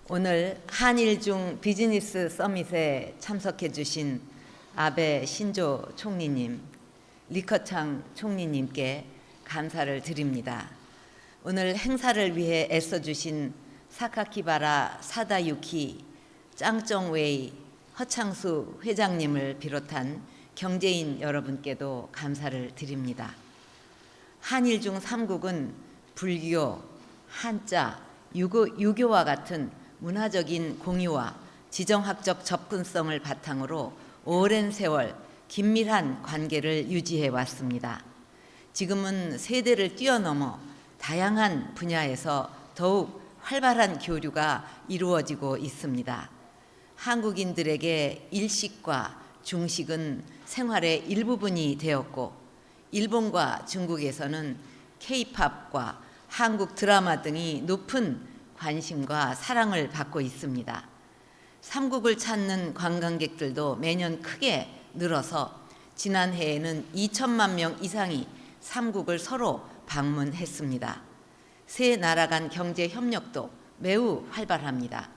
오늘 한일중 비즈니스 서밋에 참석해 주신 아베 신조 총리님, 리커창 총리님께 감사를 드립니다. 오늘 행사를 위해 애써주신 사카키바라 사다유키, 짱정웨이, 허창수 회장님을 비롯한 경제인 여러분께도 감사를 드립니다. 한일중 3국은 불교, 한자, 유교와 같은 문화적인 공유와 지정학적 접근성을 바탕으로 오랜 세월 긴밀한 관계를 유지해 왔습니다. 지금은 세대를 뛰어넘어 다양한 분야에서 더욱 활발한 교류가 이루어지고 있습니다. 한국인들에게 일식과 중식은 생활의 일부분이 되었고, 일본과 중국에서는 K-팝과 한국 드라마 등이 높은 관심과 사랑을 받고 있습니다. 삼국을 찾는 관광객들도 매년 크게 늘어서 지난해에는 2천만 명 이상이 삼국을 서로 방문했습니다. 세 나라 간 경제 협력도 매우 활발합니다.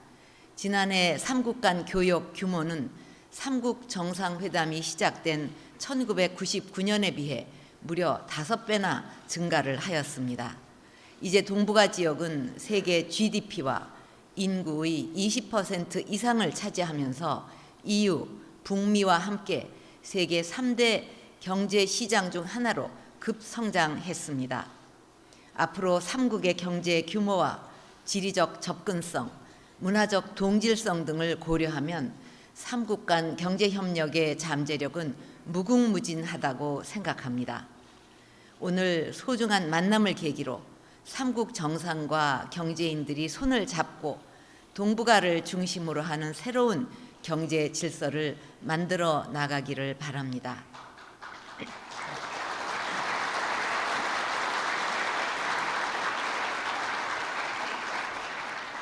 지난해 삼국 간 교역 규모는 삼국 정상회담이 시작된 1999년에 비해 무려 5배나 증가를 하였습니다. 이제 동북아 지역은 세계 GDP와 인구의 20% 이상을 차지하면서 EU, 북미와 함께 세계 3대 경제 시장 중 하나로 급성장했습니다. 앞으로 삼국의 경제 규모와 지리적 접근성, 문화적 동질성 등을 고려하면 삼국 간 경제 협력의 잠재력은 무궁무진하다고 생각합니다. 오늘 소중한 만남을 계기로 삼국 정상과 경제인들이 손을 잡고 동북아를 중심으로 하는 새로운 경제 질서를 만들어 나가기를 바랍니다.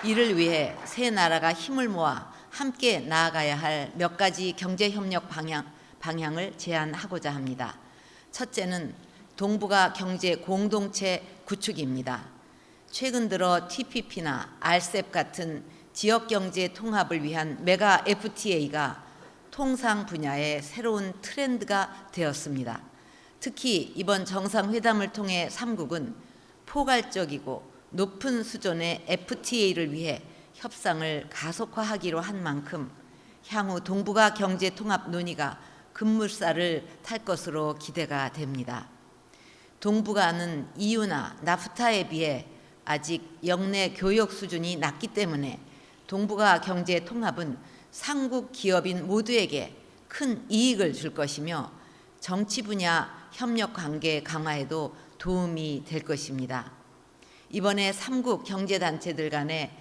이를 위해 세 나라가 힘을 모아 함께 나아가야 할 몇 가지 경제협력 방향을 제안하고자 합니다. 첫째는 동북아 경제 공동체 구축입니다. 최근 들어 TPP나 RCEP 같은 지역경제 통합을 위한 메가 FTA가 통상 분야의 새로운 트렌드가 되었습니다. 특히 이번 정상회담을 통해 삼국은 포괄적이고 높은 수준의 FTA를 위해 협상을 가속화하기로 한 만큼 향후 동북아 경제 통합 논의가 급물살을 탈 것으로 기대가 됩니다. 동북아는 EU나 나프타에 비해 아직 역내 교역 수준이 낮기 때문에 동북아 경제 통합은 삼국 기업인 모두에게 큰 이익을 줄 것이며 정치 분야 협력 관계 강화에도 도움이 될 것입니다. 이번에 삼국 경제단체들 간의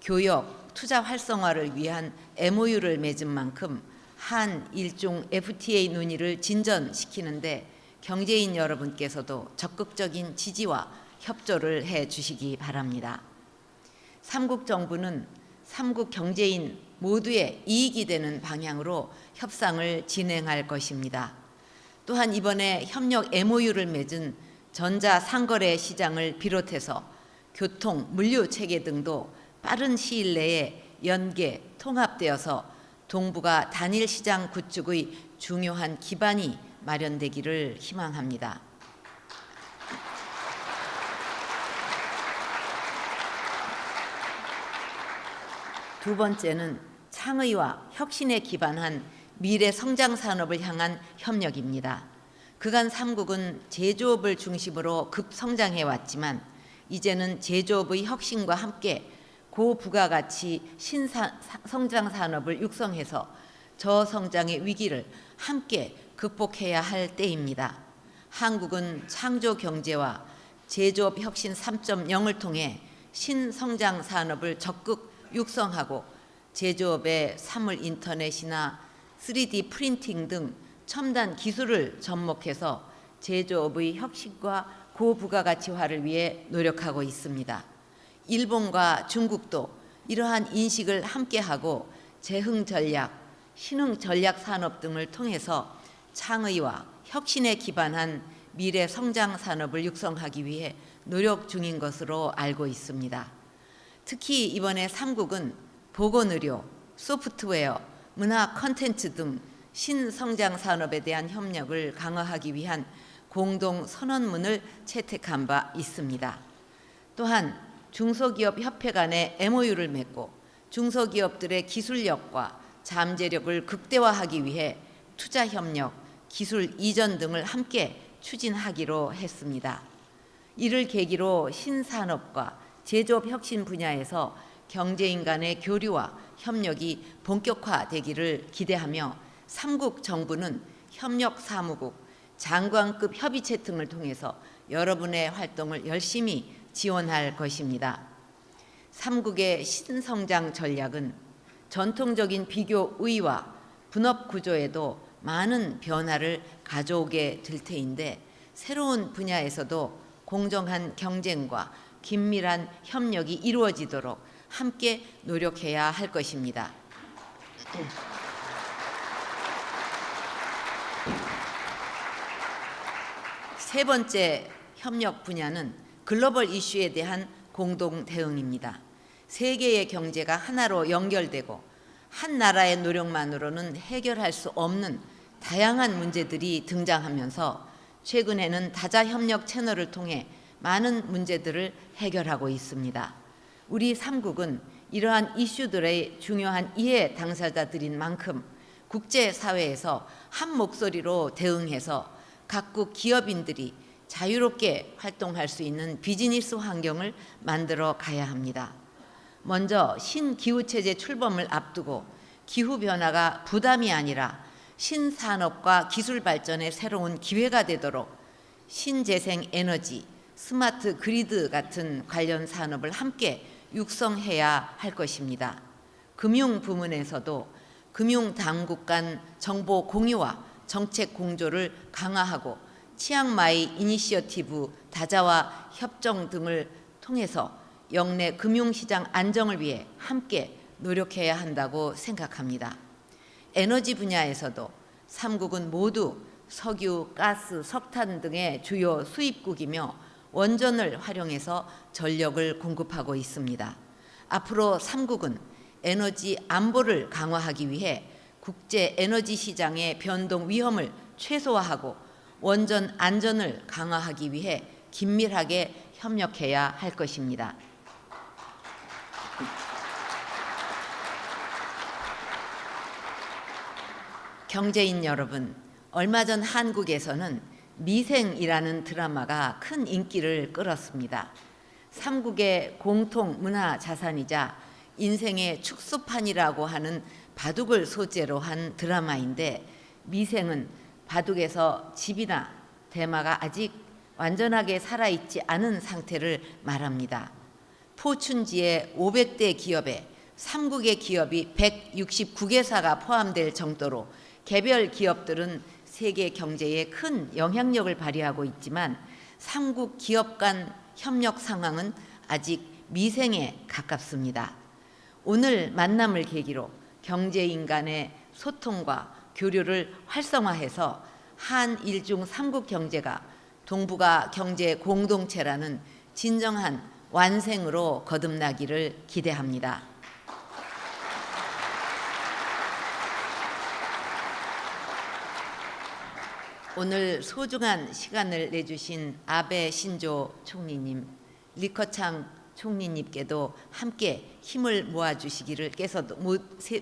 교역, 투자 활성화를 위한 MOU를 맺은 만큼 한일중 FTA 논의를 진전시키는데 경제인 여러분께서도 적극적인 지지와 협조를 해 주시기 바랍니다. 삼국 정부는 삼국 경제인 모두의 이익이 되는 방향으로 협상을 진행할 것입니다. 또한 이번에 협력 MOU를 맺은 전자상거래 시장을 비롯해서 교통, 물류 체계 등도 빠른 시일 내에 연계, 통합되어서 동북아 단일 시장 구축의 중요한 기반이 마련되기를 희망합니다. 두 번째는 창의와 혁신에 기반한 미래 성장 산업을 향한 협력입니다. 그간 삼국은 제조업을 중심으로 급성장해 왔지만 이제는 제조업의 혁신과 함께 고부가가치 신성장 산업을 육성해서 저성장의 위기를 함께 극복해야 할 때입니다. 한국은 창조 경제와 제조업 혁신 3.0을 통해 신성장 산업을 적극 육성하고 제조업의 사물 인터넷이나 3D 프린팅 등 첨단 기술을 접목해서 제조업의 혁신과 고부가가치화를 위해 노력하고 있습니다. 일본과 중국도 이러한 인식을 함께하고 재흥 전략, 신흥 전략 산업 등을 통해서 창의와 혁신에 기반한 미래 성장 산업을 육성하기 위해 노력 중인 것으로 알고 있습니다. 특히 이번에 3국은 보건의료, 소프트웨어, 문화 콘텐츠 등 신성장 산업에 대한 협력을 강화하기 위한 공동 선언문을 채택한 바 있습니다. 또한 중소기업협회 간의 MOU를 맺고 중소기업들의 기술력과 잠재력을 극대화하기 위해 투자협력, 기술 이전 등을 함께 추진하기로 했습니다. 이를 계기로 신산업과 제조업 혁신 분야에서 경제인 간의 교류와 협력이 본격화되기를 기대하며 3국 정부는 협력사무국, 장관급 협의체 등을 통해서 여러분의 활동을 열심히 지원할 것입니다. 3국의 신성장 전략은 전통적인 비교 우위와 분업 구조에도 많은 변화를 가져오게 될 테인데 새로운 분야에서도 공정한 경쟁과 긴밀한 협력이 이루어지도록 함께 노력해야 할 것입니다. 세 번째 협력 분야는 글로벌 이슈에 대한 공동 대응입니다. 세계의 경제가 하나로 연결되고 한 나라의 노력만으로는 해결할 수 없는 다양한 문제들이 등장하면서 최근에는 다자 협력 채널을 통해 많은 문제들을 해결하고 있습니다. 우리 3국은 이러한 이슈들의 중요한 이해 당사자들인 만큼 국제사회에서 한 목소리로 대응해서 각국 기업인들이 자유롭게 활동할 수 있는 비즈니스 환경을 만들어 가야 합니다. 먼저 신기후체제 출범을 앞두고 기후변화가 부담이 아니라 신산업과 기술 발전의 새로운 기회가 되도록 신재생 에너지, 스마트 그리드 같은 관련 산업을 함께 육성해야 할 것입니다. 금융 부문에서도 금융 당국 간 정보 공유와 정책 공조를 강화하고 치앙마이 이니시어티브 다자와 협정 등을 통해서 영내 금융시장 안정을 위해 함께 노력해야 한다고 생각합니다. 에너지 분야에서도 3국은 모두 석유, 가스, 석탄 등의 주요 수입국이며 원전을 활용해서 전력을 공급하고 있습니다. 앞으로 3국은 에너지 안보를 강화하기 위해 국제 에너지 시장의 변동 위험을 최소화하고 원전 안전을 강화하기 위해 긴밀하게 협력해야 할 것입니다. 경제인 여러분, 얼마 전 한국에서는 미생이라는 드라마가 큰 인기를 끌었습니다. 3국의 공통 문화 자산이자 인생의 축소판이라고 하는 바둑을 소재로 한 드라마인데 미생은 바둑에서 집이나 대마가 아직 완전하게 살아있지 않은 상태를 말합니다. 포춘지의 500대 기업에 3국의 기업이 169개사가 포함될 정도로 개별 기업들은 세계 경제에 큰 영향력을 발휘하고 있지만 3국 기업 간 협력 상황은 아직 미생에 가깝습니다. 오늘 만남을 계기로 경제인 간의 소통과 교류를 활성화해서 한일중 3국 경제가 동북아 경제 공동체라는 진정한 완생으로 거듭나기를 기대합니다. 오늘 소중한 시간을 내주신 아베 신조 총리님, 리커창 총리님께도 함께 힘을 모아주시기를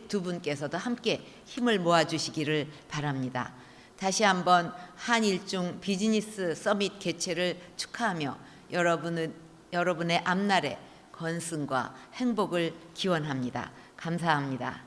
두 분께서도 함께 힘을 모아주시기를 바랍니다. 다시 한번 한일중 비즈니스 서밋 개최를 축하하며 여러분의 앞날에 건승과 행복을 기원합니다. 감사합니다.